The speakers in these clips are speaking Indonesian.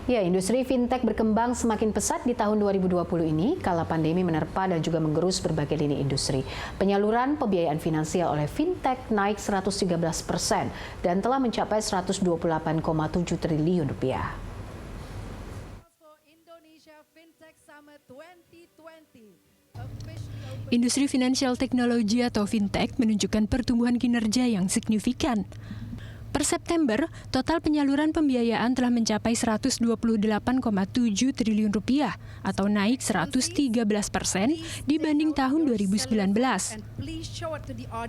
Ya, industri fintech berkembang semakin pesat di tahun 2020 ini kala pandemi menerpa dan juga menggerus berbagai lini industri. Penyaluran pembiayaan finansial oleh fintech naik 113% dan telah mencapai 128,7 triliun rupiah. Industri finansial teknologi atau fintech menunjukkan pertumbuhan kinerja yang signifikan. Per September, total penyaluran pembiayaan telah mencapai 128,7 triliun rupiah atau naik 113% dibanding tahun 2019.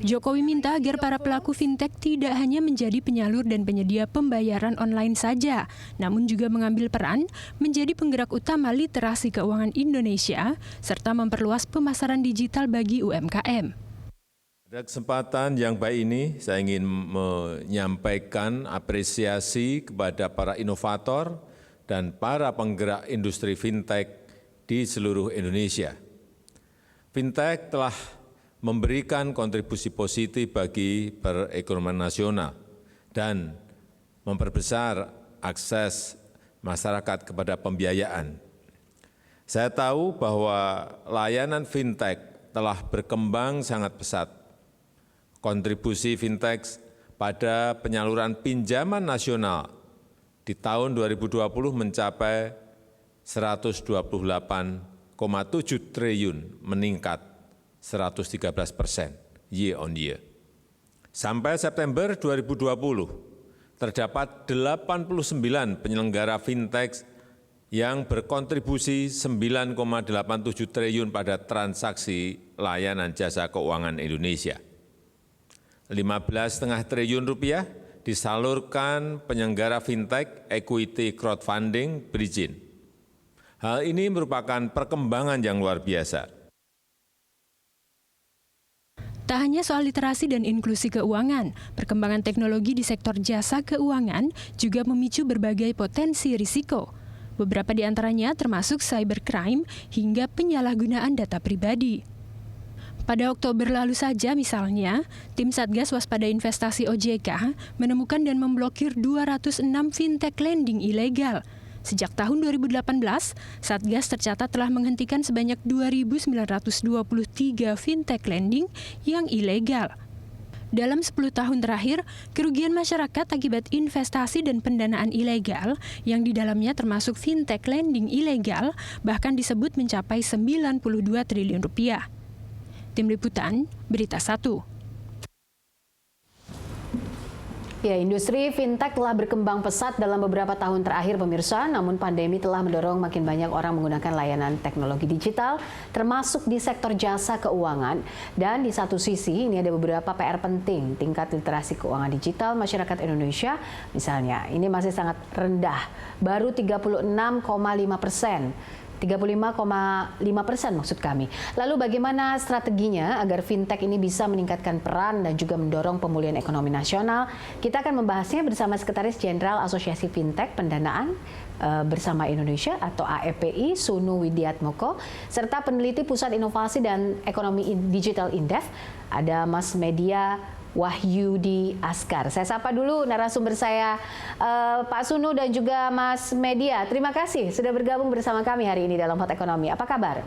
Jokowi minta agar para pelaku fintech tidak hanya menjadi penyalur dan penyedia pembayaran online saja, namun juga mengambil peran menjadi penggerak utama literasi keuangan Indonesia serta memperluas pemasaran digital bagi UMKM. Pada kesempatan yang baik ini, saya ingin menyampaikan apresiasi kepada para inovator dan para penggerak industri fintech di seluruh Indonesia. Fintech telah memberikan kontribusi positif bagi perekonomian nasional dan memperbesar akses masyarakat kepada pembiayaan. Saya tahu bahwa layanan fintech telah berkembang sangat pesat. Kontribusi fintech pada penyaluran pinjaman nasional di tahun 2020 mencapai 128,7 triliun, meningkat 113% year on year. Sampai September 2020, terdapat 89 penyelenggara fintech yang berkontribusi 9,87 triliun pada transaksi layanan jasa keuangan Indonesia. 15,5 triliun rupiah disalurkan penyelenggara fintech equity crowdfunding berizin. Hal ini merupakan perkembangan yang luar biasa. Tak hanya soal literasi dan inklusi keuangan, perkembangan teknologi di sektor jasa keuangan juga memicu berbagai potensi risiko. Beberapa di antaranya termasuk cybercrime hingga penyalahgunaan data pribadi. Pada Oktober lalu saja misalnya, tim Satgas Waspada Investasi OJK menemukan dan memblokir 206 fintech lending ilegal. Sejak tahun 2018, Satgas tercatat telah menghentikan sebanyak 2.923 fintech lending yang ilegal. Dalam 10 tahun terakhir, kerugian masyarakat akibat investasi dan pendanaan ilegal yang di dalamnya termasuk fintech lending ilegal bahkan disebut mencapai 92 triliun rupiah. Tim Liputan, Berita 1. Ya, industri fintech telah berkembang pesat dalam beberapa tahun terakhir pemirsa, namun pandemi telah mendorong makin banyak orang menggunakan layanan teknologi digital, termasuk di sektor jasa keuangan. Dan di satu sisi, ini ada beberapa PR penting, tingkat literasi keuangan digital masyarakat Indonesia, misalnya, ini masih sangat rendah, baru 36,5%. 35,5% maksud kami. Lalu bagaimana strateginya agar fintech ini bisa meningkatkan peran dan juga mendorong pemulihan ekonomi nasional? Kita akan membahasnya bersama Sekretaris Jenderal Asosiasi Fintech Pendanaan Bersama Indonesia atau AEPI, Sunu Widiatmoko, serta peneliti Pusat Inovasi dan Ekonomi Digital Indef, ada Mas Media Wahyudi Askar. Saya sapa dulu narasumber saya, Pak Sunu dan juga Mas Media. Terima kasih sudah bergabung bersama kami hari ini dalam Hot Ekonomi. Apa kabar?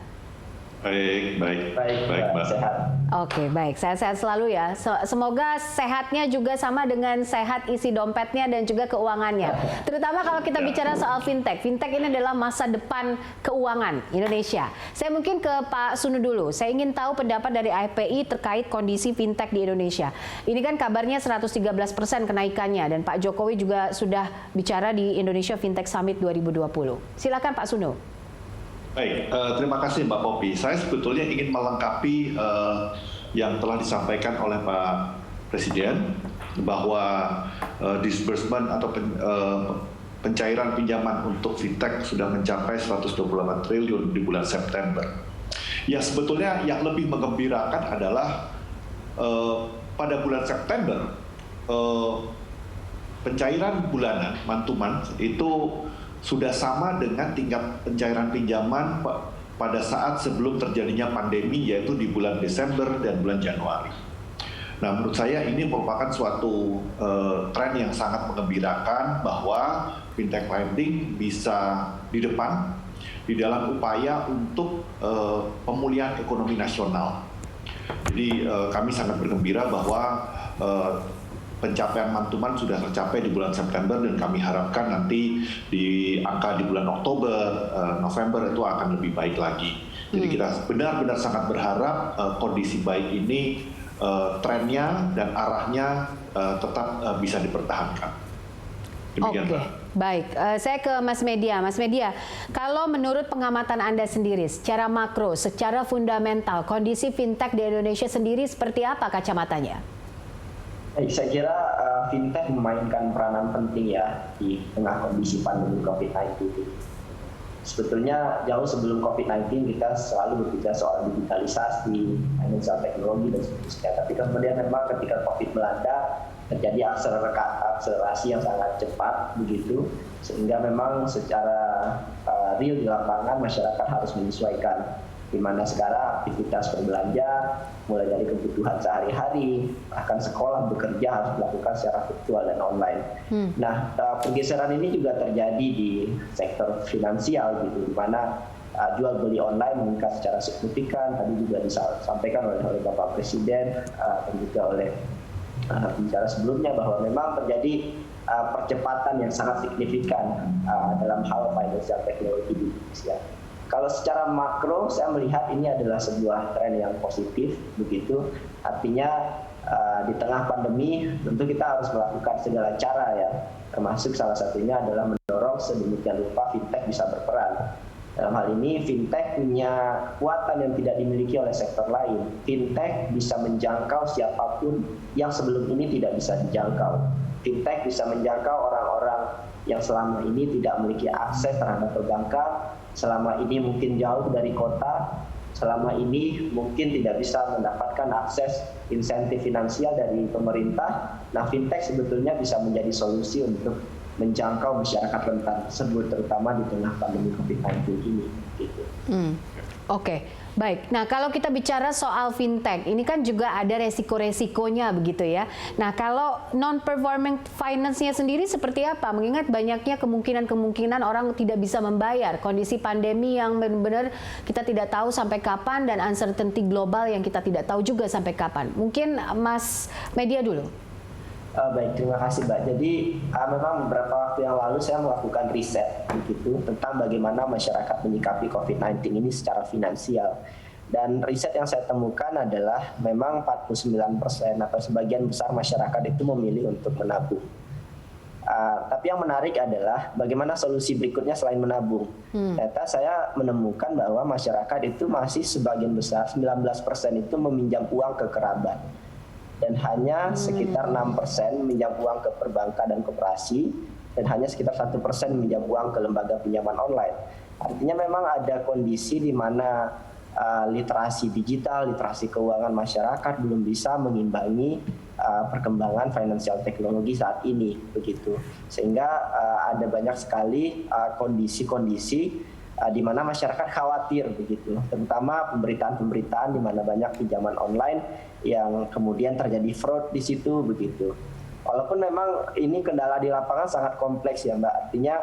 Baik, Mbak. Sehat. Oke, baik. Sehat-sehat selalu ya. Semoga sehatnya juga sama dengan sehat isi dompetnya dan juga keuangannya. Terutama kalau kita bicara soal fintech. Fintech ini adalah masa depan keuangan Indonesia. Saya mungkin ke Pak Sunu dulu. Saya ingin tahu pendapat dari AEPI terkait kondisi fintech di Indonesia. Ini kan kabarnya 113% kenaikannya dan Pak Jokowi juga sudah bicara di Indonesia Fintech Summit 2020. Silakan Pak Sunu. Baik, terima kasih Mbak Poppy. Saya sebetulnya ingin melengkapi yang telah disampaikan oleh Pak Presiden bahwa disbursement atau pencairan pinjaman untuk fintech sudah mencapai 128 triliun di bulan September. Ya, sebetulnya yang lebih menggembirakan adalah pada bulan September pencairan bulanan mantuman itu sudah sama dengan tingkat pencairan pinjaman pada saat sebelum terjadinya pandemi, yaitu di bulan Desember dan bulan Januari. Nah, menurut saya ini merupakan suatu tren yang sangat menggembirakan bahwa fintech lending bisa di depan di dalam upaya untuk pemulihan ekonomi nasional. Jadi kami sangat bergembira bahwa pencapaian mantuman sudah tercapai di bulan September dan kami harapkan nanti di angka di bulan Oktober, November itu akan lebih baik lagi. Jadi kita benar-benar sangat berharap kondisi baik ini trennya dan arahnya tetap bisa dipertahankan. Demikian, Oke, baik. Saya ke Mas Media. Mas Media, kalau menurut pengamatan Anda sendiri, secara makro, secara fundamental, kondisi fintech di Indonesia sendiri seperti apa kacamatanya? Saya kira fintech memainkan peranan penting ya di tengah kondisi pandemi COVID-19 ini. Sebetulnya jauh sebelum COVID-19 kita selalu berbicara soal digitalisasi, financial teknologi dan seterusnya. Tapi kemudian memang ketika COVID melanda terjadi akselerasi yang sangat cepat begitu, sehingga memang secara real di lapangan masyarakat harus menyesuaikan. Di mana sekarang aktivitas berbelanja mulai dari kebutuhan sehari-hari, bahkan sekolah bekerja harus dilakukan secara virtual dan online. Nah, pergeseran ini juga terjadi di sektor finansial gitu, di mana jual beli online meningkat secara signifikan. Tadi juga disampaikan oleh Bapak Presiden dan juga oleh bicara sebelumnya bahwa memang terjadi percepatan yang sangat signifikan dalam hal financial technology di Indonesia. Kalau secara makro, saya melihat ini adalah sebuah tren yang positif, begitu. Artinya di tengah pandemi, tentu kita harus melakukan segala cara ya, termasuk salah satunya adalah mendorong sedemikian rupa fintech bisa berperan. Dalam hal ini, fintech punya kekuatan yang tidak dimiliki oleh sektor lain. Fintech bisa menjangkau siapapun yang sebelum ini tidak bisa dijangkau. Fintech bisa menjangkau orang-orang yang selama ini tidak memiliki akses terhadap perbankan, selama ini mungkin jauh dari kota, selama ini mungkin tidak bisa mendapatkan akses insentif finansial dari pemerintah. Nah, fintech sebetulnya bisa menjadi solusi untuk menjangkau masyarakat rentan tersebut, terutama di tengah pandemi COVID-19 ini. Gitu. Oke, baik. Nah, kalau kita bicara soal fintech, ini kan juga ada resiko-resikonya begitu ya. Nah, kalau non-performing finance-nya sendiri seperti apa? Mengingat banyaknya kemungkinan-kemungkinan orang tidak bisa membayar, kondisi pandemi yang benar-benar kita tidak tahu sampai kapan, dan uncertainty global yang kita tidak tahu juga sampai kapan. Mungkin Mas Media dulu. Baik, terima kasih Mbak. Jadi memang beberapa waktu yang lalu saya melakukan riset begitu tentang bagaimana masyarakat menyikapi COVID-19 ini secara finansial. Dan riset yang saya temukan adalah memang 49% atau sebagian besar masyarakat itu memilih untuk menabung. Tapi yang menarik adalah bagaimana solusi berikutnya selain menabung. Ternyata saya menemukan bahwa masyarakat itu masih sebagian besar, 19% itu meminjam uang ke kerabat. Dan hanya sekitar 6% meminjam uang ke perbankan dan koperasi, dan hanya sekitar 1% meminjam uang ke lembaga pinjaman online. Artinya memang ada kondisi di mana literasi digital, literasi keuangan masyarakat belum bisa mengimbangi perkembangan financial teknologi saat ini, begitu. Sehingga ada banyak sekali kondisi-kondisi di mana masyarakat khawatir begitu, terutama pemberitaan-pemberitaan di mana banyak pinjaman online yang kemudian terjadi fraud di situ begitu. Walaupun memang ini kendala di lapangan sangat kompleks ya Mbak, artinya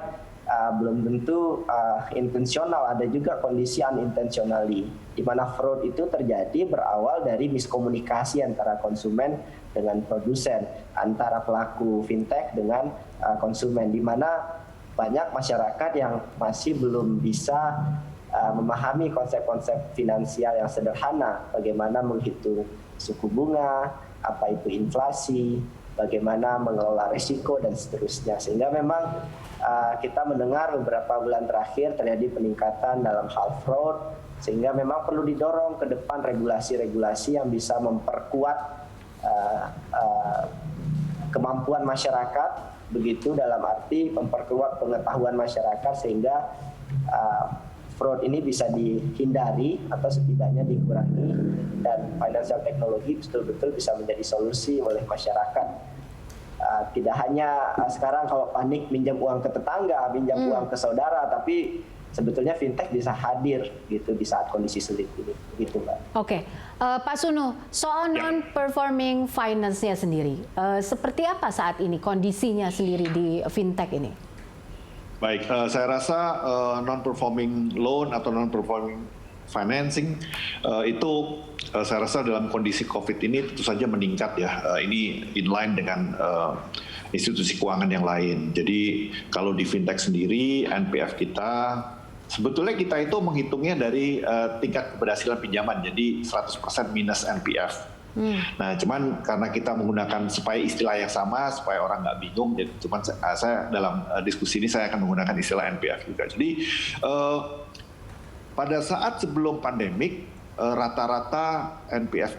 belum tentu intensional, ada juga kondisi unintentionally di mana fraud itu terjadi berawal dari miskomunikasi antara konsumen dengan produsen, antara pelaku fintech dengan konsumen, di mana banyak masyarakat yang masih belum bisa memahami konsep-konsep finansial yang sederhana, bagaimana menghitung suku bunga, apa itu inflasi, bagaimana mengelola risiko dan seterusnya. Sehingga memang kita mendengar beberapa bulan terakhir terjadi peningkatan dalam hal fraud, sehingga memang perlu didorong ke depan regulasi-regulasi yang bisa memperkuat kemampuan masyarakat, begitu dalam arti memperkuat pengetahuan masyarakat sehingga fraud ini bisa dihindari atau setidaknya dikurangi, dan financial technology betul-betul bisa menjadi solusi oleh masyarakat. Tidak hanya sekarang kalau panik minjam uang ke tetangga, minjam uang ke saudara, tapi sebetulnya fintech bisa hadir gitu di saat kondisi sulit ini, gitu Mbak. Oke, Pak Sunu, soal non-performing finance-nya sendiri, seperti apa saat ini kondisinya sendiri di fintech ini? Baik, saya rasa non-performing loan atau non-performing financing itu saya rasa dalam kondisi COVID ini tentu saja meningkat ya. Ini inline dengan institusi keuangan yang lain. Jadi kalau di fintech sendiri, NPF kita sebetulnya kita itu menghitungnya dari tingkat keberhasilan pinjaman, jadi 100% minus NPF. Nah, cuman karena kita menggunakan supaya istilah yang sama, supaya orang nggak bingung, jadi cuman saya dalam diskusi ini saya akan menggunakan istilah NPF juga. Jadi pada saat sebelum pandemik, rata-rata NPF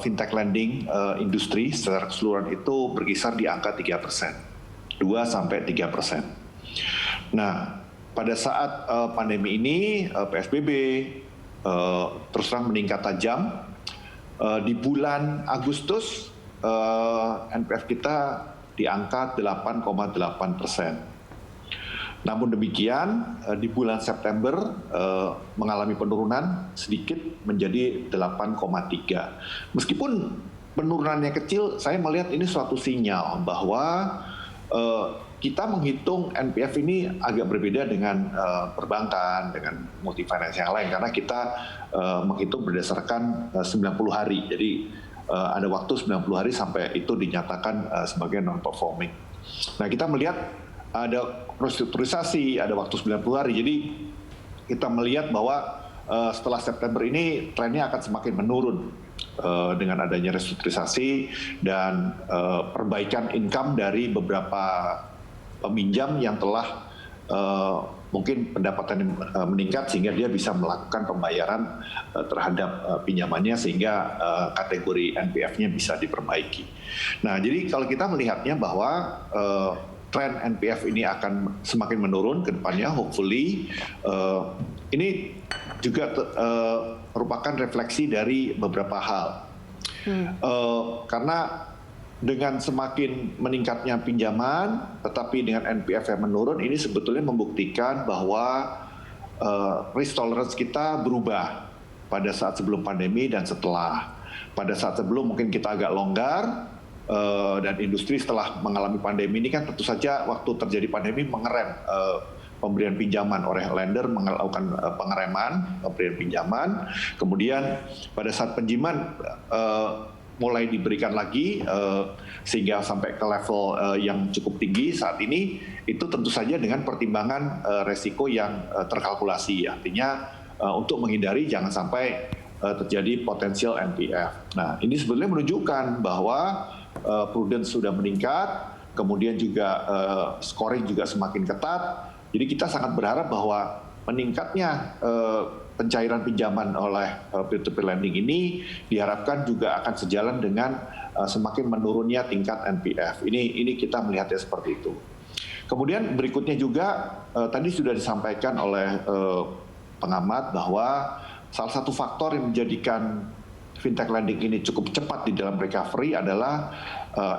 fintech lending industri secara keseluruhan itu berkisar di angka 3%, 2-3%. Nah, pada saat pandemi ini, PSBB terus terang meningkat tajam. Di bulan Agustus, NPF kita di angka 8,8%. Namun demikian, di bulan September mengalami penurunan sedikit menjadi 8,3. Meskipun penurunannya kecil, saya melihat ini suatu sinyal bahwa kita menghitung NPF ini agak berbeda dengan perbankan, dengan multi finance yang lain, karena kita menghitung berdasarkan 90 hari. Jadi ada waktu 90 hari sampai itu dinyatakan sebagai non-performing. Nah, kita melihat ada restrukturisasi, ada waktu 90 hari. Jadi kita melihat bahwa setelah September ini trennya akan semakin menurun dengan adanya restrukturisasi dan perbaikan income dari beberapa peminjam yang telah mungkin pendapatan meningkat sehingga dia bisa melakukan pembayaran terhadap pinjamannya sehingga kategori NPF-nya bisa diperbaiki. Nah, jadi kalau kita melihatnya bahwa tren NPF ini akan semakin menurun ke depannya, hopefully ini juga merupakan refleksi dari beberapa hal. Karena dengan semakin meningkatnya pinjaman, tetapi dengan NPF yang menurun, ini sebetulnya membuktikan bahwa risk tolerance kita berubah pada saat sebelum pandemi dan setelah. Pada saat sebelum mungkin kita agak longgar, dan industri setelah mengalami pandemi ini kan tentu saja waktu terjadi pandemi mengerem pemberian pinjaman oleh lender, melakukan pengereman pemberian pinjaman. Kemudian pada saat pinjaman mulai diberikan lagi sehingga sampai ke level yang cukup tinggi saat ini, itu tentu saja dengan pertimbangan resiko yang terkalkulasi. Artinya untuk menghindari jangan sampai terjadi potensial NPF. Nah, ini sebetulnya menunjukkan bahwa prudence sudah meningkat, kemudian juga scoring juga semakin ketat. Jadi kita sangat berharap bahwa meningkatnya pencairan pinjaman oleh peer-to-peer lending ini diharapkan juga akan sejalan dengan semakin menurunnya tingkat NPF. Ini kita melihatnya seperti itu. Kemudian berikutnya juga tadi sudah disampaikan oleh pengamat bahwa salah satu faktor yang menjadikan fintech lending ini cukup cepat di dalam recovery adalah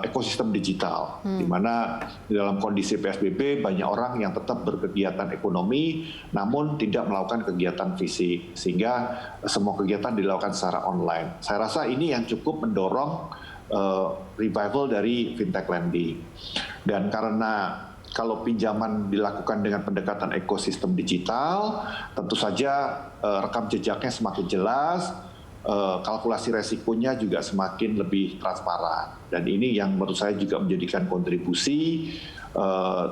ekosistem digital, di mana di dalam kondisi PSBB banyak orang yang tetap berkegiatan ekonomi, namun tidak melakukan kegiatan fisik, sehingga semua kegiatan dilakukan secara online. Saya rasa ini yang cukup mendorong revival dari fintech lending. Dan karena kalau pinjaman dilakukan dengan pendekatan ekosistem digital, tentu saja rekam jejaknya semakin jelas, kalkulasi resikonya juga semakin lebih transparan, dan ini yang menurut saya juga menjadikan kontribusi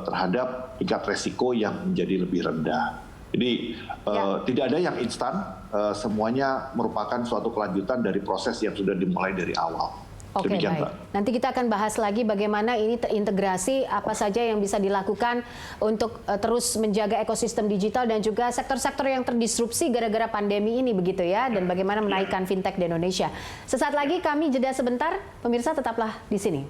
terhadap tingkat resiko yang menjadi lebih rendah. Jadi tidak ada yang instan, semuanya merupakan suatu kelanjutan dari proses yang sudah dimulai dari awal. Oke, Demikian, baik. Pak. Nanti kita akan bahas lagi bagaimana ini terintegrasi, apa saja yang bisa dilakukan untuk terus menjaga ekosistem digital dan juga sektor-sektor yang terdisrupsi gara-gara pandemi ini, begitu ya, dan bagaimana menaikkan fintech di Indonesia. Sesaat lagi kami jeda sebentar, pemirsa tetaplah di sini.